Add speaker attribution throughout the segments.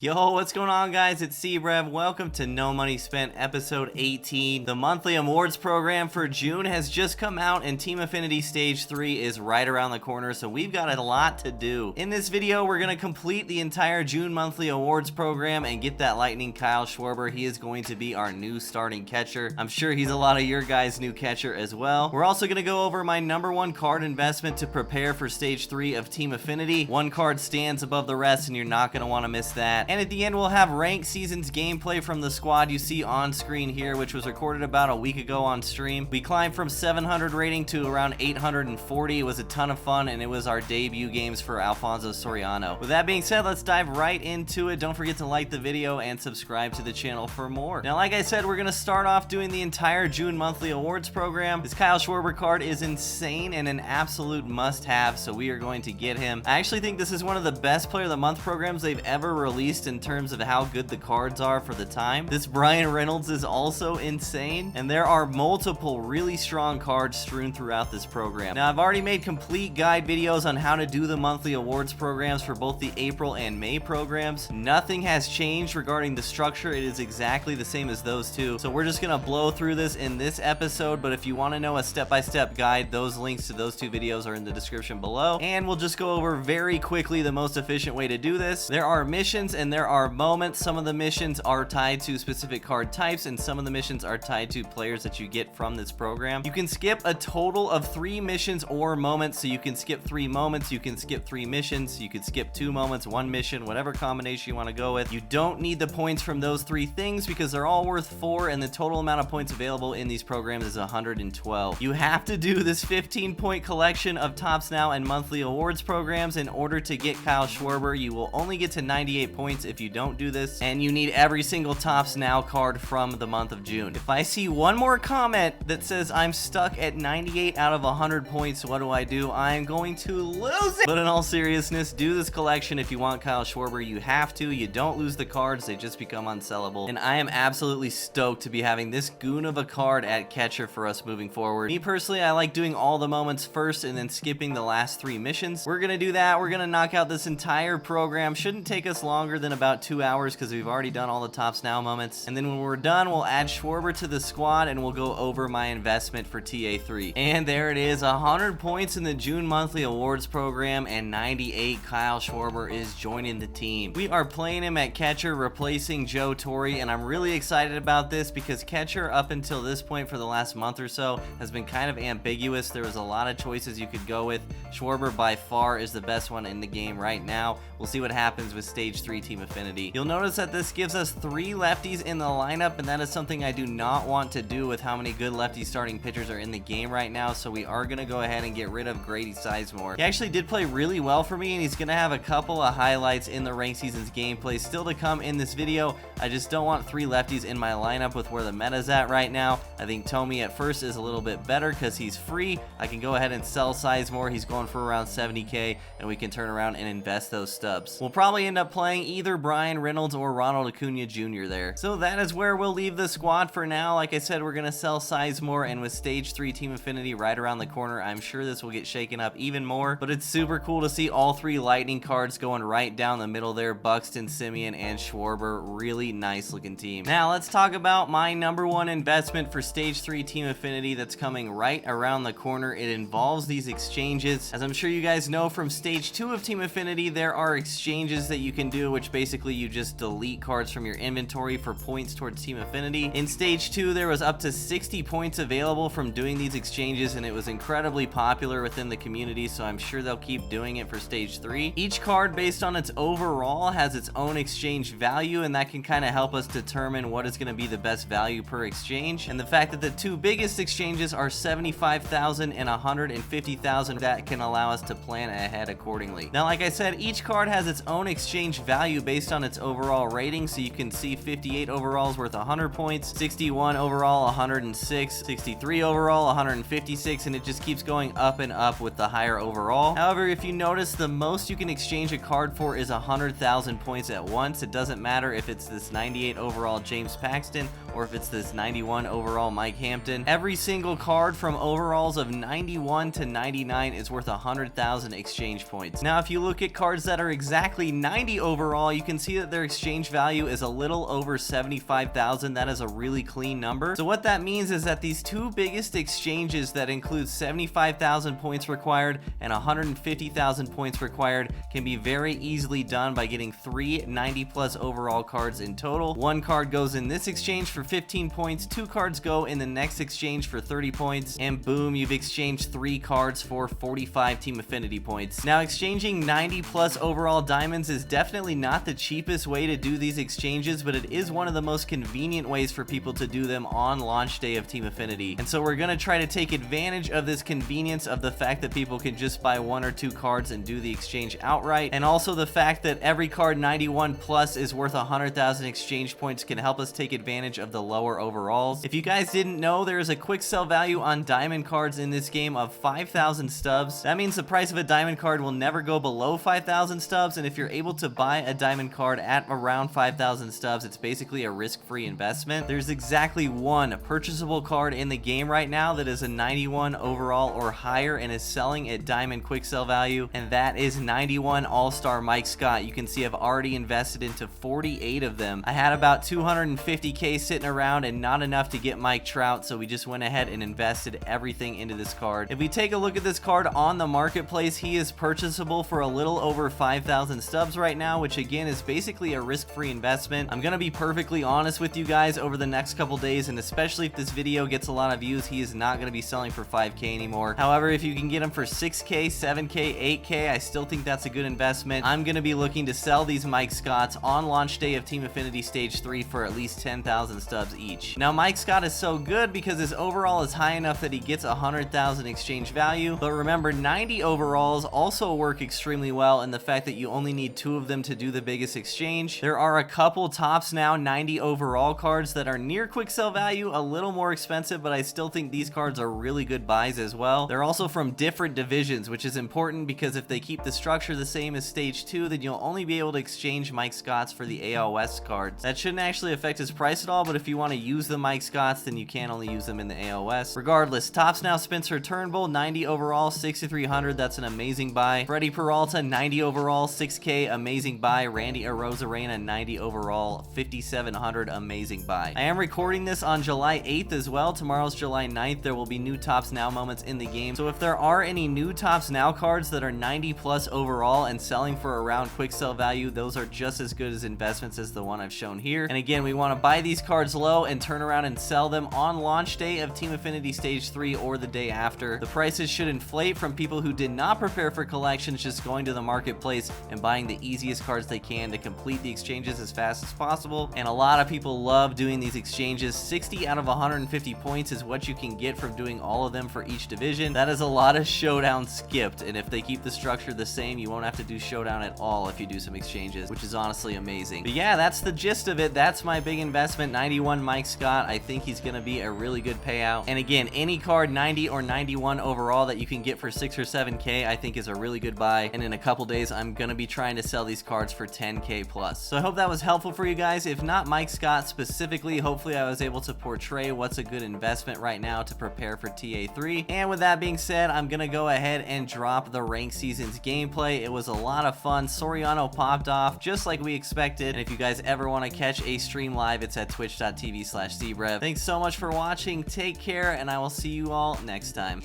Speaker 1: Yo, what's going on, guys? It's Brev. Welcome to No Money Spent, episode 18. The monthly awards program for June has just come out, and Team Affinity Stage 3 is right around the corner, so we've got a lot to do. In this video, we're going to complete the entire June monthly awards program and get that Lightning Kyle Schwarber. He is going to be our new starting catcher. I'm sure he's a lot of your guys' new catcher as well. We're also going to go over my #1 card investment to prepare for Stage 3 of Team Affinity. One card stands above the rest, and you're not going to want to miss that. And at the end, we'll have ranked seasons gameplay from the squad you see on screen here, which was recorded about a week ago on stream. We climbed from 700 rating to around 840. It was a ton of fun, and it was our debut games for Alfonso Soriano. With that being said, let's dive right into it. Don't forget to like the video and subscribe to the channel for more. Now, like I said, we're going to start off doing the entire June monthly awards program. This Kyle Schwarber card is insane and an absolute must-have, so we are going to get him. I actually think this is one of the best Player of the Month programs they've ever released in terms of how good the cards are for the time. This Brian Reynolds is also insane, and there are multiple really strong cards strewn throughout this program. Now, I've already made complete guide videos on how to do the monthly awards programs for both the April and May programs. Nothing has changed regarding the structure. It is exactly the same as those two, so we're just gonna blow through this in this episode. But if you want to know a step-by-step guide, those links to those two videos are in the description below, and we'll just go over very quickly the most efficient way to do this. There are missions and there are moments. Some of the missions are tied to specific card types, and some of the missions are tied to players that you get from this program. You can skip a total of 3 missions or moments, so you can skip 3 moments, you can skip 3 missions, you could skip 2 moments, 1 mission, whatever combination you want to go with. You don't need the points from those 3 things because they're all worth 4, and the total amount of points available in these programs is 112. You have to do this 15-point collection of Tops Now and monthly awards programs in order to get Kyle Schwarber. You will only get to 98 points if you don't do this, and you need every single Tops Now card from the month of June. If I see one more comment that says I'm stuck at 98 out of 100 points, what do? I'm going to lose it. But in all seriousness, do this collection if you want Kyle Schwarber. You have to. You don't lose the cards, they just become unsellable, and I am absolutely stoked to be having this goon of a card at catcher for us moving forward. Me personally, I like doing all the moments first and then skipping the last 3 missions. We're gonna do that. We're gonna knock out this entire program. Shouldn't take us longer than about 2 hours because we've already done all the Tops Now moments. And then when we're done, we'll add Schwarber to the squad and we'll go over my investment for TA3. And there it is, 100 points in the June monthly awards program, and 98 Kyle Schwarber is joining the team. We are playing him at catcher, replacing Joe Torre, and I'm really excited about this because catcher up until this point for the last month or so has been kind of ambiguous. There was a lot of choices you could go with. Schwarber by far is the best one in the game right now. We'll see what happens with Stage 3 Team Affinity. You'll notice that this gives us 3 lefties in the lineup, and that is something I do not want to do with how many good lefty starting pitchers are in the game right now, so we are going to go ahead and get rid of Grady Sizemore. He actually did play really well for me, and he's going to have a couple of highlights in the ranked seasons gameplay still to come in this video. I just don't want 3 lefties in my lineup with where the meta's at right now. I think Tommy at first is a little bit better because he's free. I can go ahead and sell Sizemore. He's going for around 70k, and we can turn around and invest those stubs. We'll probably end up playing either Brian Reynolds or Ronald Acuna Jr. there. So that is where we'll leave the squad for now. Like I said, we're going to sell Sizemore, and with Stage 3 Team Affinity right around the corner, I'm sure this will get shaken up even more. But it's super cool to see all 3 Lightning cards going right down the middle there. Buxton, Semien, and Schwarber. Really nice looking team. Now let's talk about my #1 investment for Stage 3 Team Affinity that's coming right around the corner. It involves these exchanges. As I'm sure you guys know from Stage 2 of Team Affinity, there are exchanges that you can do, which basically you just delete cards from your inventory for points towards Team Affinity. In Stage 2, there was up to 60 points available from doing these exchanges, and it was incredibly popular within the community, so I'm sure they'll keep doing it for Stage 3. Each card, based on its overall, has its own exchange value, and that can kind of help us determine what is going to be the best value per exchange. And the fact that the 2 biggest exchanges are 75,000 and 150,000, that can allow us to plan ahead accordingly. Now, like I said, each card has its own exchange value based on its overall rating, so you can see 58 overall is worth 100 points, 61 overall 106, 63 overall 156, and it just keeps going up and up with the higher overall. However, if you notice, the most you can exchange a card for is 100,000 points at once. It doesn't matter if it's this 98 overall James Paxton or if it's this 91 overall Mike Hampton. Every single card from overalls of 91 to 99 is worth 100,000 exchange points. Now, if you look at cards that are exactly 90 overall, overall, you can see that their exchange value is a little over 75,000. That is a really clean number. So what that means is that these two biggest exchanges that include 75,000 points required and 150,000 points required can be very easily done by getting 3 90+ overall cards in total. One card goes in this exchange for 15 points, 2 cards go in the next exchange for 30 points, and boom, you've exchanged 3 cards for 45 Team Affinity points. Now, exchanging 90+ overall diamonds is definitely not the cheapest way to do these exchanges, but it is one of the most convenient ways for people to do them on launch day of Team Affinity. And so we're going to try to take advantage of this convenience of the fact that people can just buy 1 or 2 cards and do the exchange outright, and also the fact that every card 91+ is worth 100,000 exchange points can help us take advantage of the lower overalls. If you guys didn't know, there is a quick sell value on diamond cards in this game of 5,000 stubs. That means the price of a diamond card will never go below 5,000 stubs, and if you're able to buy a diamond card at around 5,000 stubs, it's basically a risk-free investment. There's exactly one purchasable card in the game right now that is a 91 overall or higher and is selling at diamond quick sell value, and that is 91 All-Star Mike Scott. You can see I've already invested into 48 of them. I had about 250k sitting around and not enough to get Mike Trout, so we just went ahead and invested everything into this card. If we take a look at this card on the marketplace, he is purchasable for a little over 5,000 stubs right now, which again is basically a risk-free investment. I'm gonna be perfectly honest with you guys, over the next couple days, and especially if this video gets a lot of views, he is not gonna be selling for 5k anymore. However, if you can get him for 6k, 7k, 8k, I still think that's a good investment. I'm gonna be looking to sell these Mike Scotts on launch day of Team Affinity Stage 3 for at least 10,000 stubs each. Now, Mike Scott is so good because his overall is high enough that he gets 100,000 exchange value, but remember, 90 overalls also work extremely well in the fact that you only need 2 of them to do the biggest exchange. There are a couple tops now 90 overall cards that are near quick sell value, a little more expensive, but I still think these cards are really good buys as well. They're also from different divisions, which is important because if they keep the structure the same as Stage 2, then you'll only be able to exchange Mike Scotts for the AL West cards. That shouldn't actually affect his price at all, but if you want to use the Mike Scotts, then you can only use them in the AL West. Regardless, tops now Spencer Turnbull, 90 overall, 6,300. That's an amazing buy. Freddie Peralta, 90 overall, 6k, amazing buy. Randy Arozarena, 90 overall, 5,700, amazing buy. I am recording this on July 8th as well. Tomorrow's July 9th. There will be new Tops Now moments in the game. So if there are any new Tops Now cards that are 90+ overall and selling for around quick sell value, those are just as good as investments as the one I've shown here. And again, we want to buy these cards low and turn around and sell them on launch day of Team Affinity Stage 3 or the day after. The prices should inflate from people who did not prepare for collections just going to the marketplace and buying the easiest cards they can to complete the exchanges as fast as possible. And a lot of people love doing these exchanges. 60 out of 150 points is what you can get from doing all of them for each division. That is a lot of showdown skipped, and if they keep the structure the same, you won't have to do showdown at all if you do some exchanges, which is honestly amazing. But yeah, that's the gist of it. That's my big investment, 91 Mike Scott. I think he's gonna be a really good payout. And again, any card 90 or 91 overall that you can get for 6 or 7k, I think is a really good buy. And in a couple days, I'm gonna be trying to sell these cards for 10k plus. So I hope that was helpful for you guys. If not Mike Scott specifically, hopefully I was able to portray what's a good investment right now to prepare for TA3. And with that being said, I'm gonna go ahead and drop the Rank Seasons gameplay. It was a lot of fun. Soriano popped off just like we expected. And if you guys ever want to catch a stream live, it's at twitch.tv/Brev. Thanks so much for watching. Take care, and I will see you all next time.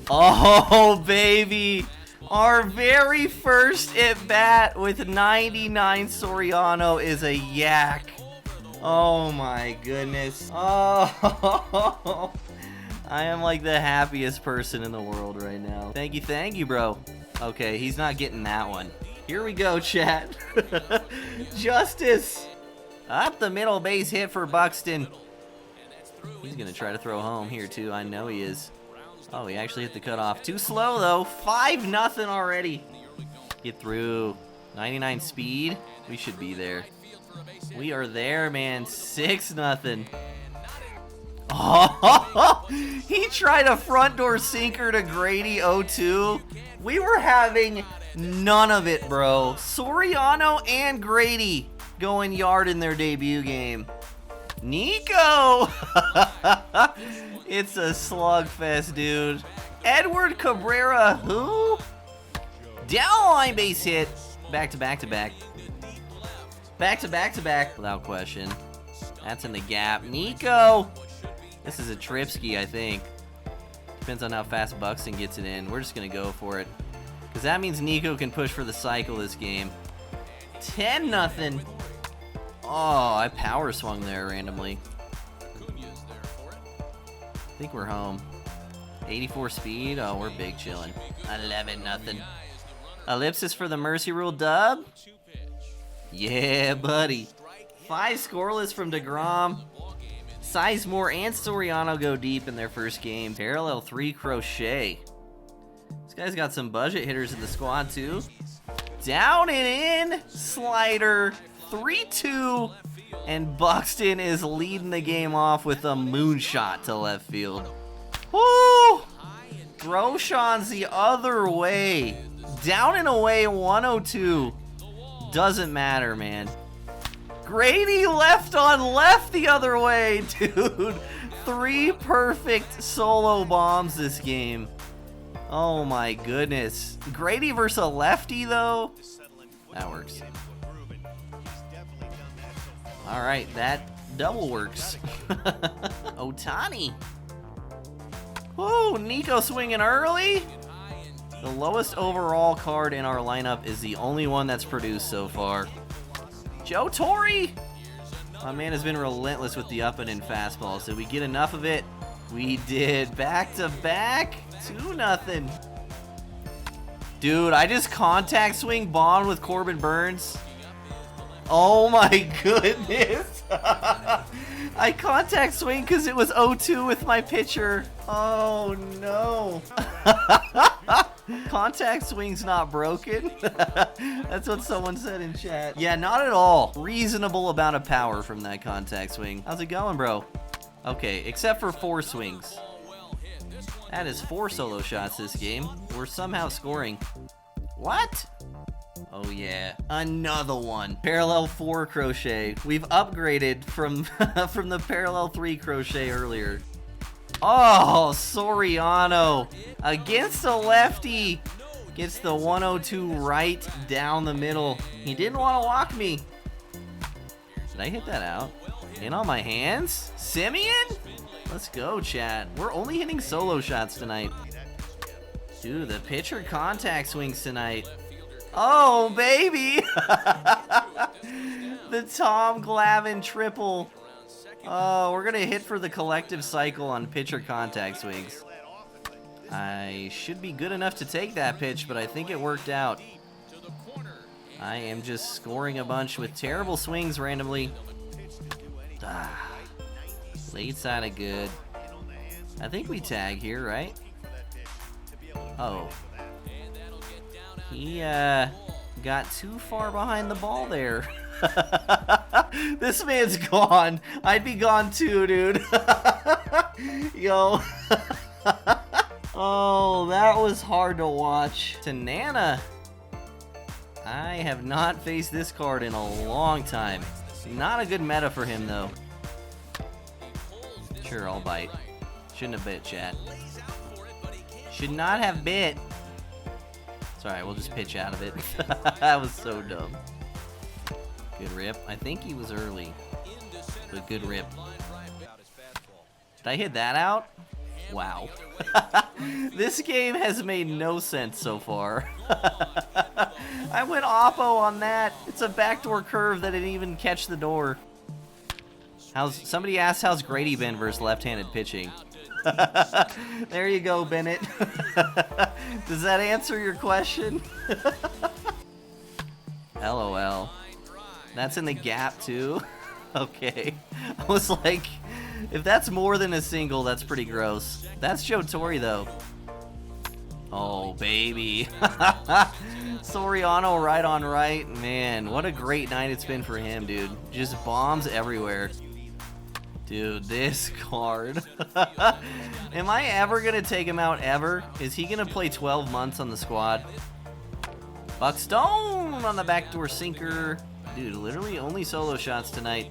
Speaker 1: Oh, baby. Our very first at bat with 99 Soriano is a yak. Oh my goodness. Oh, I am like the happiest person in the world right now. Thank you, bro. Okay, he's not getting that one. Here we go, chat. Justice. Up the middle, base hit for Buxton. He's gonna try to throw home here too. I know he is. Oh, he actually hit the cutoff. Too slow though. 5-0 already. Get through. 99 speed. We should be there. We are there, man. 6-0. Oh, he tried a front door sinker to Grady 0-2. We were having none of it, bro. Soriano and Grady going yard in their debut game. Nico! It's a slugfest, dude. Edward Cabrera, who? Down line base hit. Back to back to back. Back to back to back. Without question. That's in the gap. Nico! This is a tripski, I think. Depends on how fast Buxton gets it in. We're just going to go for it. Because that means Nico can push for the cycle this game. 10-0. Oh, I power swung there randomly. I think we're home. 84 speed. Oh, we're big chilling. 11-0. Ellipsis for the Mercy Rule dub. Yeah, buddy. 5 scoreless from DeGrom. Sizemore and Soriano go deep in their first game. Parallel 3 Crochet. This guy's got some budget hitters in the squad too. Down and in. Slider. 3-2. And Buxton is leading the game off with a moonshot to left field. Woo! Grosjean's the other way. Down and away 102. Doesn't matter, man. Grady left on left the other way, dude. 3 perfect solo bombs this game. Oh my goodness. Grady versus a lefty, though. That works. All right, that double works. Otani. Whoa, Nico swinging early. The lowest overall card in our lineup is the only one that's produced so far. Joe Torre! My man has been relentless with the up and in fastballs. Did we get enough of it? We did. Back to back. 2-0. Dude, I just contact swing bombed with Corbin Burns. Oh my goodness. I contact swing because it was 0-2 with my pitcher. Oh no. Contact swing's not broken. That's what someone said in chat. Yeah, not at all. Reasonable amount of power from that contact swing. How's it going, bro? Okay, except for 4 swings. That is 4 solo shots this game. We're somehow scoring. What? Oh yeah, another one. Parallel 4 crochet. We've upgraded from from the parallel 3 crochet earlier. Oh, Soriano against a lefty. Gets the 102 right down the middle. He didn't want to walk me. Did I hit that out? In on my hands? Simeon? Let's go, chat. We're only hitting solo shots tonight. Dude, the pitcher contact swings tonight. Oh, baby! The Tom Glavine triple. Oh, we're going to hit for the collective cycle on pitcher contact swings. I should be good enough to take that pitch, but I think it worked out. I am just scoring a bunch with terrible swings randomly. Late side of good. I think we tag here, right? Oh. He got too far behind the ball there. This man's gone. I'd be gone too, dude. Yo. Oh, that was hard to watch. Tanana. I have not faced this card in a long time. Not a good meta for him, though. Sure, I'll bite. Shouldn't have bit, chat. Should not have bit. Sorry, we'll just pitch out of it. That was so dumb. Good rip. I think he was early. But good rip. Did I hit that out? Wow. This game has made no sense so far. I went oppo on that. It's a backdoor curve that didn't even catch the door. Somebody asked how's Grady been versus left-handed pitching. There you go, Bennett. Does that answer your question? LOL. That's in the gap too? Okay. I was like, if that's more than a single, that's pretty gross. That's Joe Torre though. Oh, baby. Soriano right on right. Man, what a great night it's been for him, dude. Just bombs everywhere. Dude, this card. Am I ever going to take him out ever? Is he going to play 12 months on the squad? Buxton on the backdoor sinker. Dude, literally only solo shots tonight.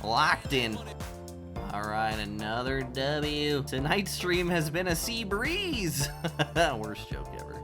Speaker 1: Locked in. All right, another W. Tonight's stream has been a sea breeze. We're just joking.